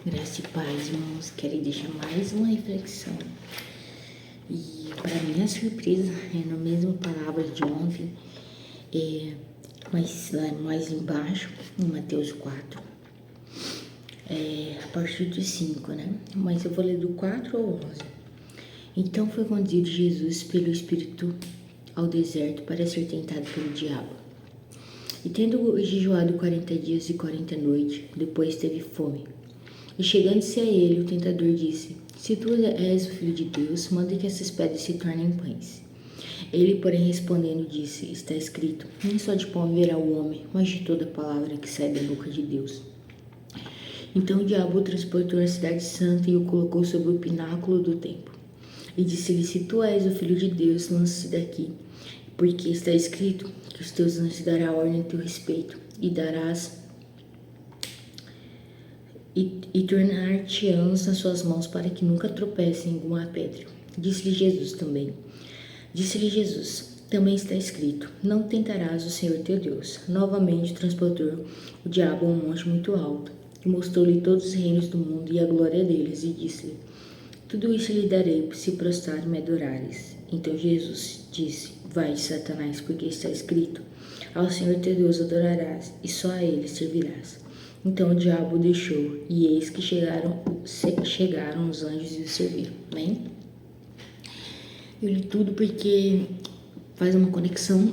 Graça e paz, irmãos. Quero deixar mais uma reflexão. E para minha surpresa, é na mesma palavra de ontem, mas lá mais embaixo, em Mateus 4, a partir do 5, né? Mas eu vou ler do 4 ao 11. Então foi conduzido Jesus pelo Espírito ao deserto para ser tentado pelo diabo. E tendo jejuado 40 dias e 40 noites, depois teve fome. E chegando-se a ele, o tentador disse: Se tu és o Filho de Deus, manda que essas pedras se tornem pães. Ele, porém, respondendo, disse: Está escrito, nem só de pão viverá o homem, mas de toda palavra que sai da boca de Deus. Então o diabo o transportou à cidade santa e o colocou sobre o pináculo do templo. E disse-lhe: Se tu és o Filho de Deus, lança-se daqui, porque está escrito que os teus anjos darão ordem a teu respeito, e tornar-te-ãos nas suas mãos para que nunca tropecem em alguma pedra. Disse-lhe Jesus, também está escrito, não tentarás o Senhor teu Deus. Novamente transportou o diabo a um monte muito alto, e mostrou-lhe todos os reinos do mundo e a glória deles, e disse-lhe, tudo isso lhe darei, se prostrar e me adorares. Então Jesus disse, vai, Satanás, porque está escrito, ao Senhor teu Deus adorarás, e só a ele servirás. Então o diabo o deixou, e eis que chegaram os anjos e o serviram. Amém? Eu li tudo porque faz uma conexão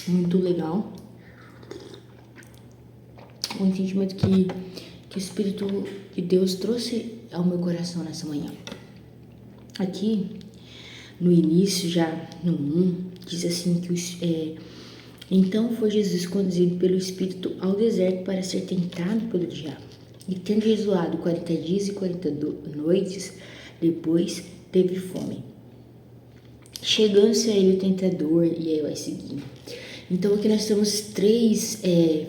muito legal. O entendimento que o Espírito de Deus trouxe ao meu coração nessa manhã. Aqui, no início, já no 1, diz assim que então foi Jesus conduzido pelo Espírito ao deserto para ser tentado pelo diabo. E tendo jejuado 40 dias e 40 noites, depois teve fome. Chegando-se a ele o tentador, e aí vai seguindo. Então aqui nós temos três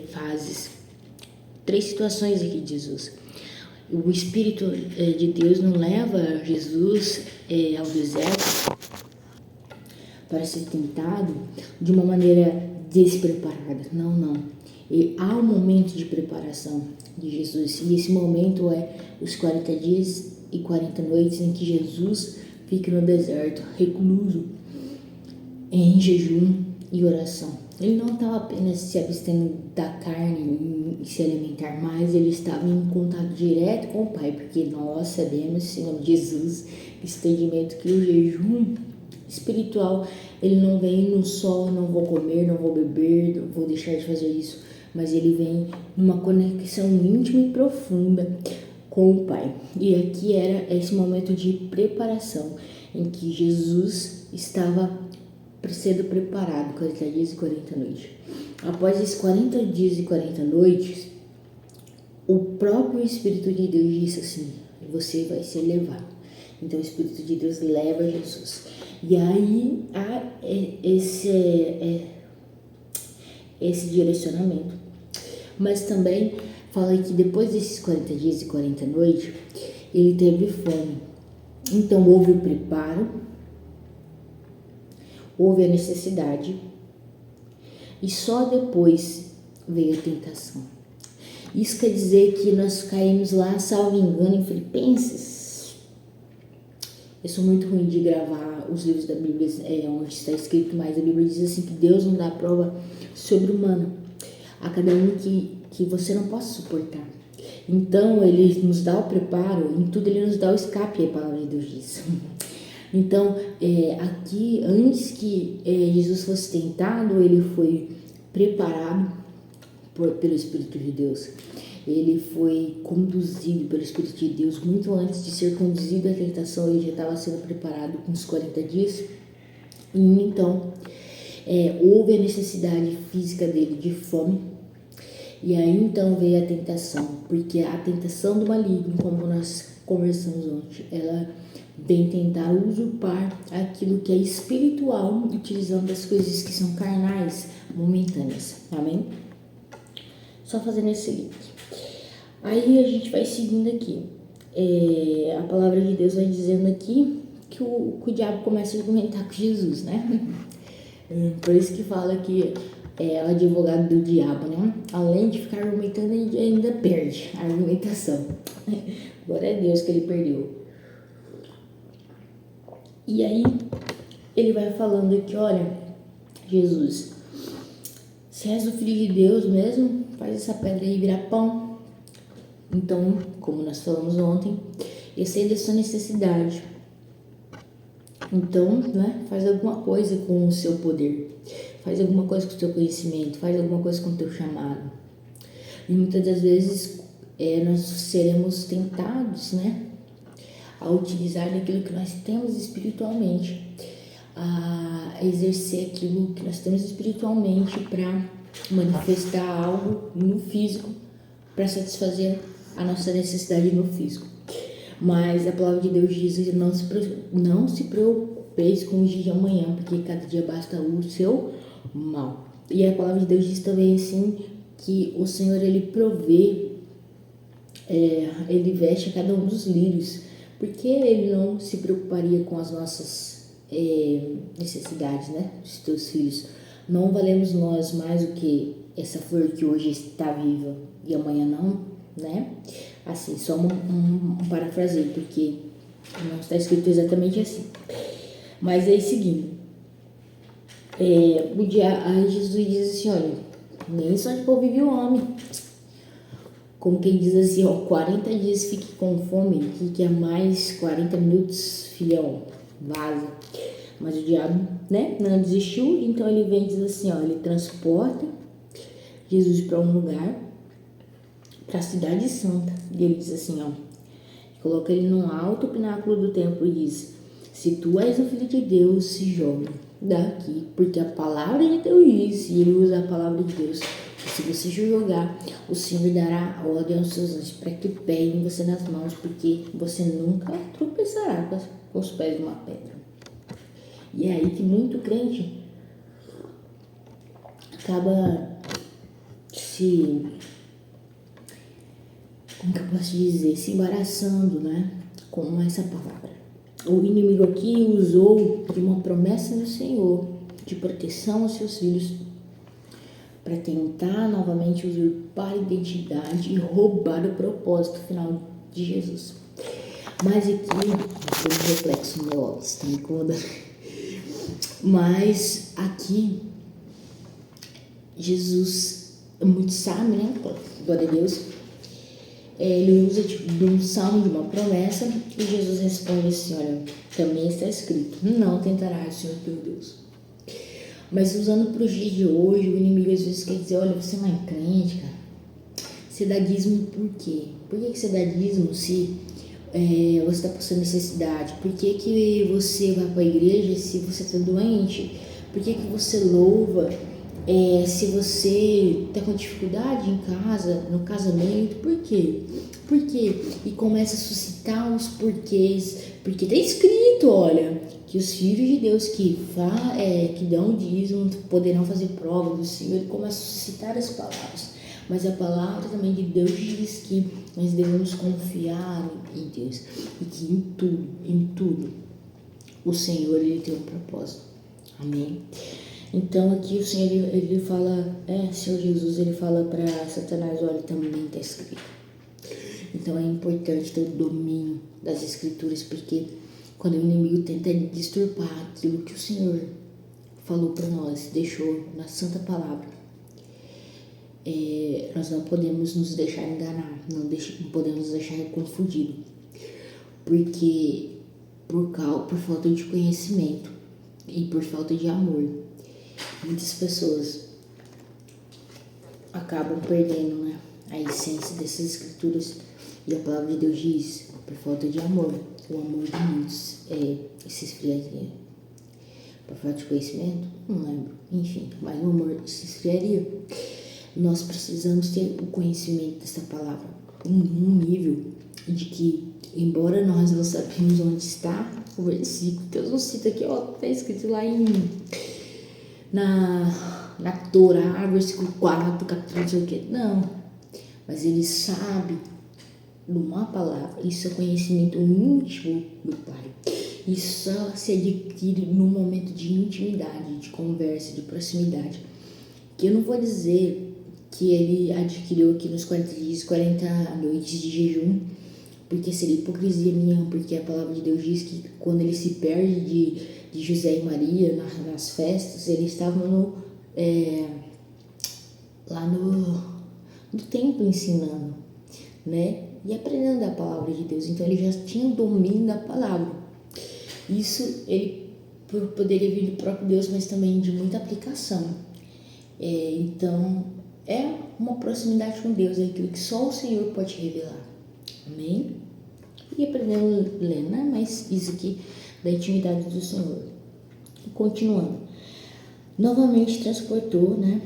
fases, três situações aqui de Jesus. O Espírito de Deus não leva Jesus ao deserto para ser tentado de uma maneira despreparada. Não. E há um momento de preparação de Jesus. E esse momento é os 40 dias e 40 noites em que Jesus fica no deserto, recluso, em jejum e oração. Ele não estava apenas se abstendo da carne e se alimentar, mas ele estava em contato direto com o Pai, porque nós sabemos, em nome de Jesus, esse entendimento que o jejum espiritual, ele não vem no só, não vou comer, não vou beber, não vou deixar de fazer isso, mas ele vem numa conexão íntima e profunda com o Pai. E aqui era esse momento de preparação, em que Jesus estava sendo preparado, 40 dias e 40 noites. Após esses 40 dias e 40 noites, o próprio Espírito de Deus disse assim, você vai ser levado. Então o Espírito de Deus leva Jesus. E aí há esse direcionamento. Mas também fala que depois desses 40 dias e 40 noites, ele teve fome. Então houve o preparo, houve a necessidade, e só depois veio a tentação. Isso quer dizer que nós caímos lá, salvo engano, em Filipenses. Eu sou muito ruim de gravar os livros da Bíblia onde está escrito, mas a Bíblia diz assim que Deus não dá prova sobre-humana a cada um que você não possa suportar. Então, ele nos dá o preparo, em tudo ele nos dá o escape, a palavra de Deus diz. Então, aqui, antes que Jesus fosse tentado, ele foi preparado pelo Espírito de Deus. Ele foi conduzido pelo Espírito de Deus. Muito antes de ser conduzido à tentação, ele já estava sendo preparado com os 40 dias. E então, houve a necessidade física dele de fome. E aí então veio a tentação, porque a tentação do maligno, como nós conversamos ontem, ela vem tentar usurpar aquilo que é espiritual, utilizando as coisas que são carnais, momentâneas. Amém? Só fazendo esse link. Aí a gente vai seguindo aqui. A palavra de Deus vai dizendo aqui que o diabo começa a argumentar com Jesus, né? Por isso que fala que é o advogado do diabo, né? Além de ficar argumentando, ele ainda perde a argumentação. Glória a Deus que ele perdeu. E aí, ele vai falando aqui, olha, Jesus, se és o Filho de Deus mesmo, faz essa pedra aí virar pão. Então, como nós falamos ontem, eu sei da sua necessidade. Então, né, faz alguma coisa com o seu poder. Faz alguma coisa com o seu conhecimento. Faz alguma coisa com o teu chamado. E muitas das vezes nós seremos tentados, né, a utilizar daquilo que nós temos espiritualmente, a exercer aquilo que nós temos espiritualmente para manifestar algo no físico, para satisfazer a nossa necessidade no físico. Mas a palavra de Deus diz: não se preocupeis com o dia de amanhã, porque cada dia basta o seu mal. E a palavra de Deus diz também assim, que o Senhor, ele provê, ele veste a cada um dos lírios, porque ele não se preocuparia com as nossas necessidades, né, dos teus filhos. Não valemos nós mais do que essa flor que hoje está viva e amanhã não, né? Assim, só um parafraseio, porque não está escrito exatamente assim. Mas aí, seguindo, aí Jesus diz assim, olha, nem só de pão vive o homem. Como quem diz assim, ó, 40 dias fique com fome, que quer mais 40 minutos, filhão, vaza. Mas o diabo, né, não desistiu, então ele vem e diz assim, ó, ele transporta Jesus para um lugar, para a cidade santa. E ele diz assim, ó, coloca ele num alto pináculo do templo e diz: se tu és o Filho de Deus, se joga daqui, porque a palavra de Deus diz, e ele usa a palavra de Deus, que se você se jogar, o Senhor dará ordem aos seus anjos para que peguem você nas mãos, porque você nunca tropeçará com os pés de uma pedra. E é aí que muito crente acaba como que eu posso dizer, se embaraçando, né, com essa palavra. O inimigo aqui usou de uma promessa do Senhor de proteção aos seus filhos para tentar novamente usurpar a identidade e roubar o propósito final de Jesus. Mas aqui, tem um reflexo no meu óculos, está me incomodando. Mas aqui, Jesus é muito sábio, né? Glória a Deus. Ele usa de um salmo, de uma promessa, e Jesus responde assim, olha, também está escrito, não tentarás o Senhor teu Deus. Mas usando para os dias de hoje, o inimigo às vezes quer dizer, olha, você não é crente, cara. Você dá dízimo por quê? Por que você dá dízimo se você está passando necessidade? Por que você vai para a igreja se você está doente? Por que você louva se você está com dificuldade em casa, no casamento? Por quê? Por quê? E começa a suscitar os porquês. Porque está escrito, olha, que os filhos de Deus que dão dízimo poderão fazer prova do Senhor. Ele começa a suscitar as palavras. Mas a palavra também de Deus diz que nós devemos confiar em Deus. E que em tudo, o Senhor, ele tem um propósito. Amém? Então aqui o Senhor, ele fala, Senhor Jesus, ele fala para Satanás, olha, também está escrito. Então é importante ter o domínio das Escrituras, porque quando o inimigo tenta disturbar aquilo que o Senhor falou para nós, deixou na Santa Palavra, nós não podemos nos deixar enganar, não podemos nos deixar confundido, porque por falta de conhecimento e por falta de amor, muitas pessoas acabam perdendo, né, a essência dessas Escrituras. E a palavra de Deus diz, por falta de amor, o amor de muitos se esfriaria. Por falta de conhecimento, não lembro, enfim, mas o amor se esfriaria. Nós precisamos ter o conhecimento dessa palavra num nível de que, embora nós não sabemos onde está o versículo, Deus não cita aqui, ó, tá escrito lá na Torá, versículo 4, capítulo não sei o que, não, mas ele sabe numa palavra, isso é conhecimento íntimo do Pai. Isso só se adquire num momento de intimidade, de conversa, de proximidade que eu não vou dizer que ele adquiriu aqui nos 40 dias, 40 noites de jejum, porque seria hipocrisia minha, porque a palavra de Deus diz que quando ele se perde de José e Maria nas festas, eles estavam lá no templo ensinando, né? E aprendendo da palavra de Deus. Então ele já tinha o domínio da palavra. Isso ele poderia vir do próprio Deus, mas também de muita aplicação. Então é uma proximidade com Deus, é aquilo que só o Senhor pode revelar. Amém? E aprendendo lendo, né? Mas isso aqui da intimidade do Senhor. E continuando. Novamente transportou, né,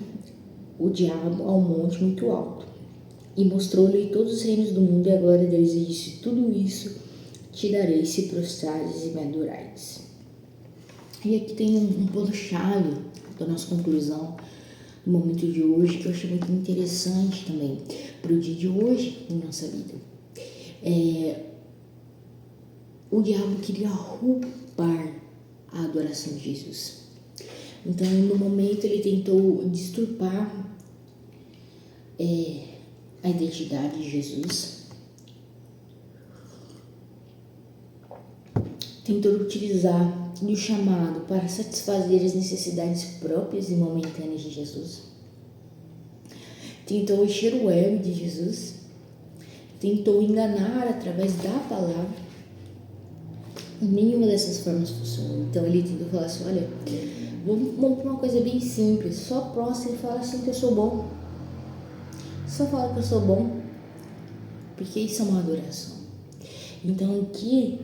o diabo ao monte muito alto e mostrou-lhe todos os reinos do mundo e a glória deles e disse: tudo isso te darei se prostrares e me adorares. E aqui tem um ponto-chave da nossa conclusão no momento de hoje que eu achei muito interessante também para o dia de hoje em nossa vida. O diabo queria roubar a adoração de Jesus. Então, no momento, ele tentou deturpar a identidade de Jesus. Tentou utilizar o chamado para satisfazer as necessidades próprias e momentâneas de Jesus. Tentou encher o ego de Jesus. Tentou enganar através da palavra. Nenhuma dessas formas funcionou. Então, ele tentou falar assim: olha, vamos para uma coisa bem simples. Só prostra e fala assim que eu sou bom. Só fala que eu sou bom. Porque isso é uma adoração. Então aqui,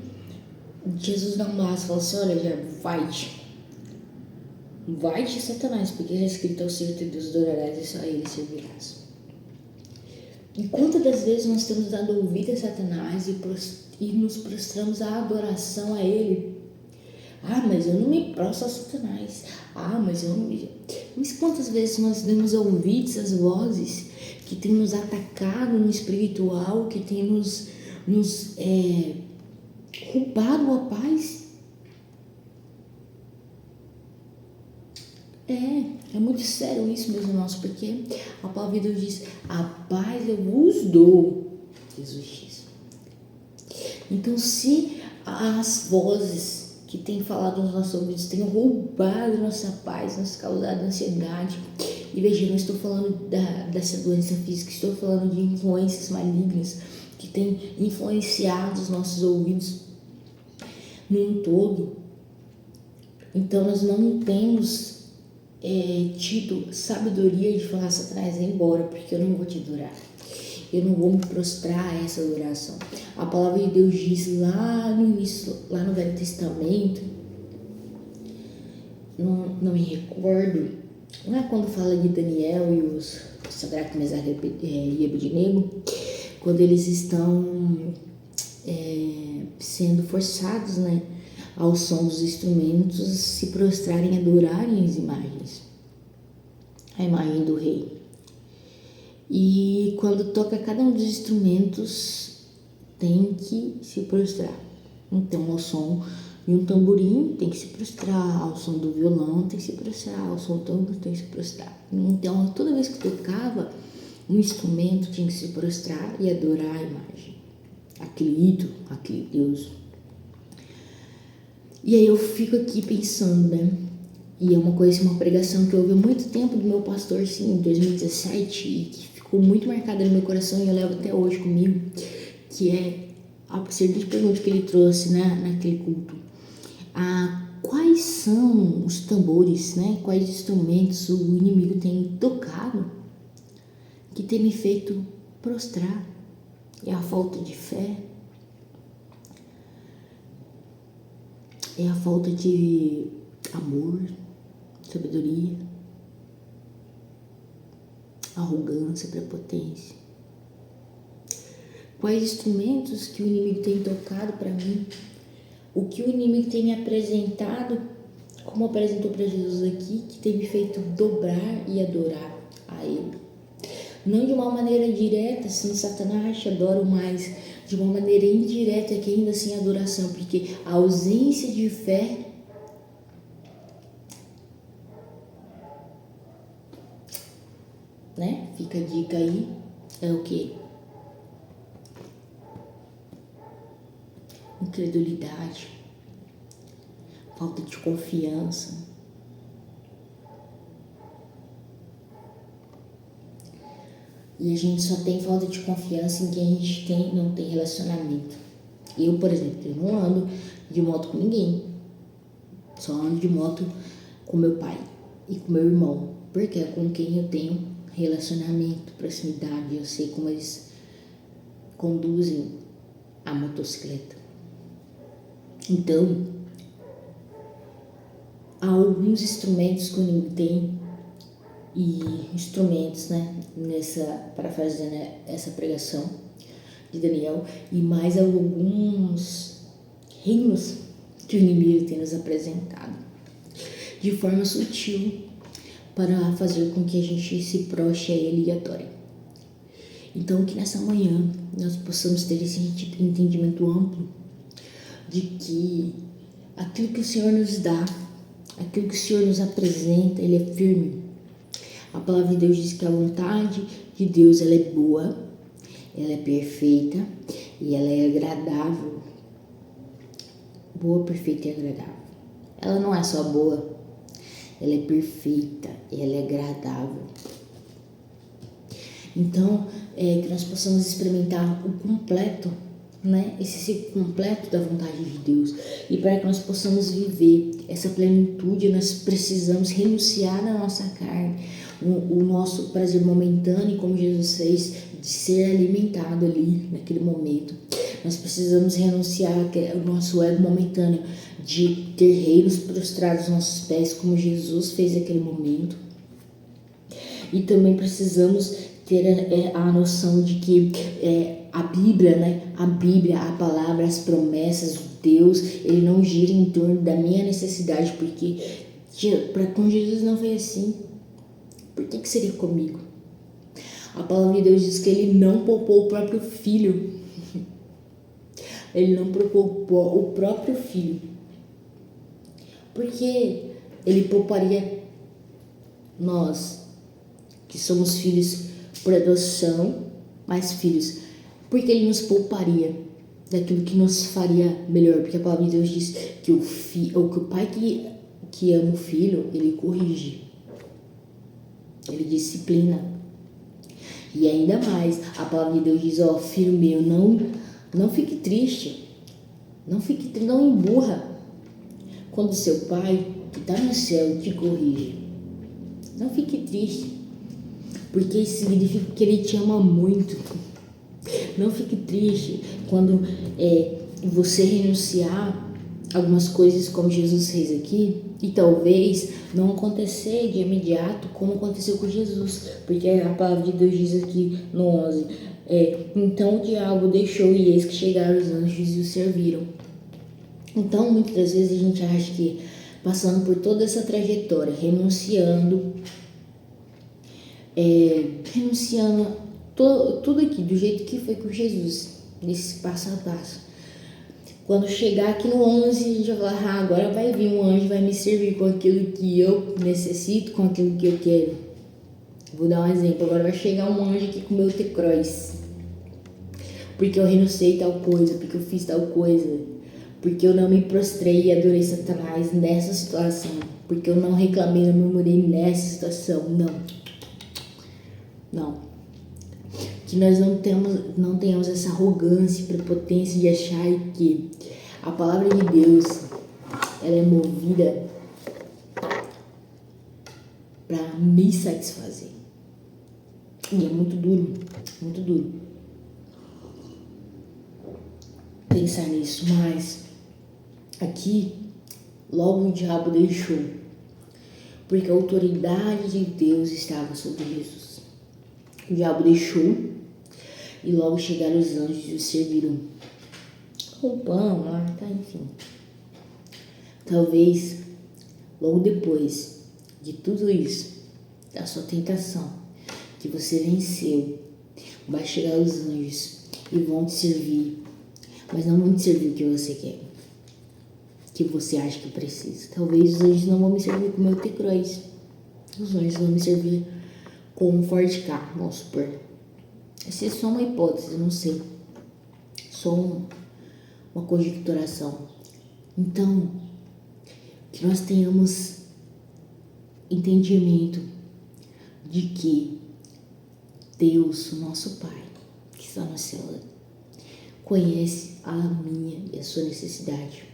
Jesus não basta, fala assim: olha, já vai-te Satanás, porque já é escrito: ao Senhor teu Deus adorarás e só a ele servirás. E quantas das vezes nós temos dado ouvido a Satanás e nos prostramos à adoração a ele? Mas eu não me prostro a Satanás. Mas eu não me... Mas quantas vezes nós damos ouvidos às vozes que tem nos atacado no espiritual, que tem nos roubado a paz? É muito sério isso, meus irmãos, porque a palavra de Deus diz: a paz eu vos dou, Jesus diz. Então, se as vozes que têm falado nos nossos ouvidos têm roubado nossa paz, nos causado ansiedade, e veja, não estou falando dessa doença física, estou falando de influências malignas que têm influenciado os nossos ouvidos num todo. Então, nós não temos tido sabedoria de falar: Satanás, vai embora, porque eu não vou te adorar. Eu não vou me prostrar a essa adoração. A palavra de Deus diz lá no início, lá no Velho Testamento, não me recordo, não é quando fala de Daniel e os Sadraque, Mesaque e Abednego, quando eles estão sendo forçados, né, ao som dos instrumentos, se prostrarem e adorarem as imagens, a imagem do rei. E quando toca cada um dos instrumentos, tem que se prostrar. Então, ao som de um tamborim, tem que se prostrar. Ao som do violão, tem que se prostrar. Ao som do tambor, tem que se prostrar. Então, toda vez que tocava um instrumento, tinha que se prostrar e adorar a imagem, aquele ídolo, aquele Deus. E aí eu fico aqui pensando, né? E é uma pregação que eu ouvi há muito tempo do meu pastor, sim, em 2017, e que ficou muito marcada no meu coração e eu levo até hoje comigo, que é a seguinte pergunta que ele trouxe, né, naquele culto: quais são os tambores, né, quais instrumentos o inimigo tem tocado que tem me feito prostrar? É a falta de fé? É a falta de amor, sabedoria, arrogância, prepotência? Quais instrumentos que o inimigo tem tocado para mim? O que o inimigo tem me apresentado, como apresentou para Jesus aqui, que tem me feito dobrar e adorar a Ele? Não de uma maneira direta, assim, Satanás te adora mais, de uma maneira indireta, que ainda assim é adoração, porque a ausência de fé né? Fica a dica aí. É o quê? Incredulidade, falta de confiança. E a gente só tem falta de confiança em quem a gente não tem relacionamento. Eu, por exemplo, eu não ando de moto com ninguém. Só ando de moto com meu pai e com meu irmão. Porque é com quem eu tenho relacionamento, proximidade. Eu sei como eles conduzem a motocicleta. Então, há alguns instrumentos que o inimigo tem, e instrumentos, né, para fazer, né, essa pregação de Daniel, e mais alguns reinos que o inimigo tem nos apresentado de forma sutil para fazer com que a gente se prostre a ele e adore. Então, que nessa manhã nós possamos ter esse entendimento amplo de que aquilo que o Senhor nos dá, aquilo que o Senhor nos apresenta, ele é firme. A palavra de Deus diz que a vontade de Deus, ela é boa, ela é perfeita e ela é agradável. Boa, perfeita e agradável. Ela não é só boa, ela é perfeita e ela é agradável. Então, que nós possamos experimentar o completo, né? Esse ser completo da vontade de Deus. E para que nós possamos viver essa plenitude, nós precisamos renunciar na nossa carne, o nosso prazer momentâneo, como Jesus fez, de ser alimentado ali naquele momento. Nós precisamos renunciar ao nosso ego momentâneo, de ter reinos prostrados aos nossos pés, como Jesus fez naquele momento. E também precisamos ter a noção de que a Bíblia, né? A Bíblia, a palavra, as promessas de Deus, ele não gira em torno da minha necessidade, porque com Jesus não foi assim. Por que seria comigo? A palavra de Deus diz que ele não poupou o próprio filho. Ele não poupou o próprio filho. Porque ele pouparia nós, que somos filhos por adoção, mas filhos, porque ele nos pouparia daquilo que nos faria melhor. Porque a palavra de Deus diz que o pai que ama o filho, ele corrige, ele disciplina. E ainda mais, a palavra de Deus diz: ó, filho meu, não fique triste, não emburra quando seu pai que está no céu te corrige. Não fique triste, porque isso significa que ele te ama muito. Não fique triste quando você renunciar algumas coisas como Jesus fez aqui, e talvez não acontecer de imediato como aconteceu com Jesus, porque a palavra de Deus diz aqui no 11, então o diabo deixou e eis que chegaram os anjos e o serviram. Então muitas das vezes a gente acha que passando por toda essa trajetória, renunciando tudo aqui do jeito que foi com Jesus, nesse passo a passo, quando chegar aqui no 11, a gente vai falar: agora vai vir um anjo, vai me servir com aquilo que eu necessito, com aquilo que eu quero. Vou dar um exemplo: agora vai chegar um anjo aqui com o meu T-Cross, porque eu renunciei tal coisa, porque eu fiz tal coisa, porque eu não me prostrei e adorei Satanás nessa situação, porque eu não reclamei, não murmurei nessa situação. Não. Que nós não tenhamos essa arrogância e prepotência de achar que a palavra de Deus, ela é movida para me satisfazer. E é muito duro pensar nisso, mas aqui logo o diabo deixou, porque a autoridade de Deus estava sobre Jesus. O diabo deixou e logo chegaram os anjos e o serviram com pão lá, tá, enfim. Talvez logo depois de tudo isso, da sua tentação, que você venceu, vai chegar os anjos e vão te servir, mas não vão te servir o que você quer, que você acha que precisa. Talvez os anjos não vão me servir com o meu T-Cross, os anjos vão me servir com um Ford Ka, vamos supor. Essa é só uma hipótese, eu não sei. Só uma conjecturação. Então, que nós tenhamos entendimento de que Deus, o nosso Pai, que está no céu, conhece a minha e a sua necessidade.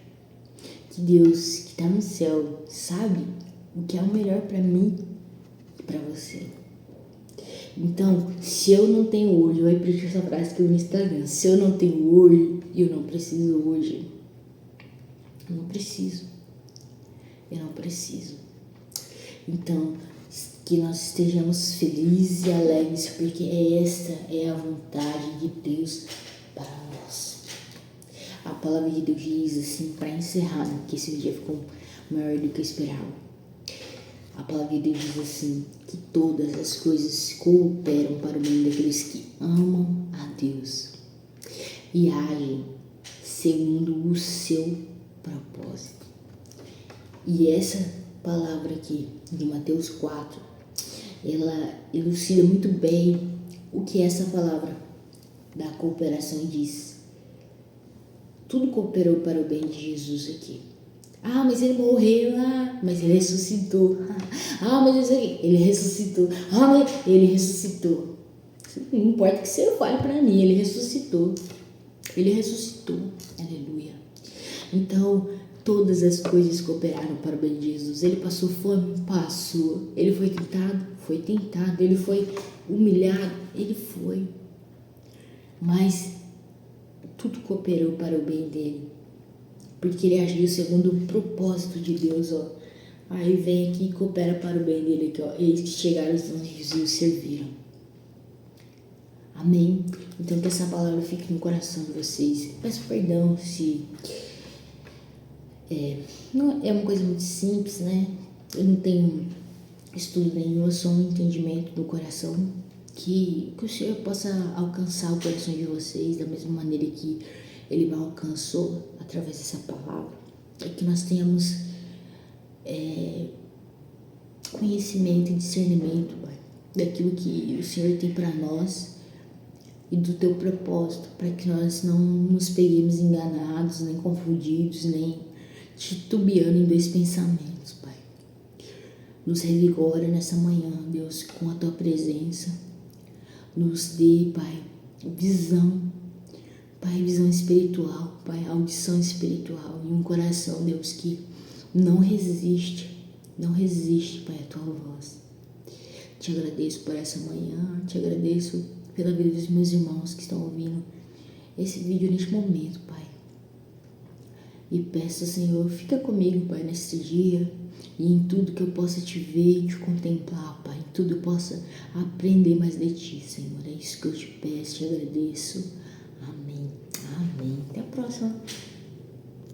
Que Deus, que está no céu, sabe o que é o melhor para mim e para você. Então, se eu não tenho hoje, eu repito essa frase que eu vi no Instagram, se eu não tenho hoje, eu não preciso hoje. Eu não preciso. Eu não preciso. Então, que nós estejamos felizes e alegres, porque esta é a vontade de Deus para nós. A palavra de Deus diz assim, para encerrar, né, que esse dia ficou maior do que eu esperava. A palavra de Deus diz assim, que todas as coisas cooperam para o bem daqueles que amam a Deus e agem segundo o seu propósito. E essa palavra aqui, de Mateus 4, ela elucida muito bem o que é essa palavra da cooperação diz. Tudo cooperou para o bem de Jesus aqui. Ah, mas ele morreu, mas ele ressuscitou. Mas ele ressuscitou. Mas ele ressuscitou. Não importa que você fale para mim, ele ressuscitou. Ele ressuscitou. Aleluia. Então, todas as coisas cooperaram para o bem de Jesus. Ele passou fome? Passou. Ele foi tentado? Foi tentado. Ele foi humilhado? Ele foi. Mas tudo cooperou para o bem dele. Porque ele agiu segundo o propósito de Deus, ó. Aí vem aqui e coopera para o bem dele aqui, ó. Eles que chegaram os anjos e o serviram. Amém? Então que essa palavra fique no coração de vocês. Peço perdão se não é uma coisa muito simples, né? Eu não tenho estudo nenhum, é só um entendimento do coração. Que o Senhor possa alcançar o coração de vocês da mesma maneira que Ele me alcançou através dessa palavra. É que nós tenhamos conhecimento e discernimento, Pai, daquilo que o Senhor tem para nós e do Teu propósito, para que nós não nos peguemos enganados, nem confundidos, nem titubeando em dois pensamentos, Pai. Nos revigora nessa manhã, Deus, com a Tua presença. Nos dê, Pai, visão, Pai, visão espiritual, Pai, audição espiritual e um coração, Deus, que não resiste, Pai, a Tua voz. Te agradeço por essa manhã, te agradeço pela vida dos meus irmãos que estão ouvindo esse vídeo neste momento, Pai. E peço, Senhor, fica comigo, Pai, nesse dia e em tudo que eu possa te ver e te contemplar, Pai, em tudo eu possa aprender mais de Ti, Senhor. É isso que eu te peço, te agradeço. Amém. Amém. Até a próxima.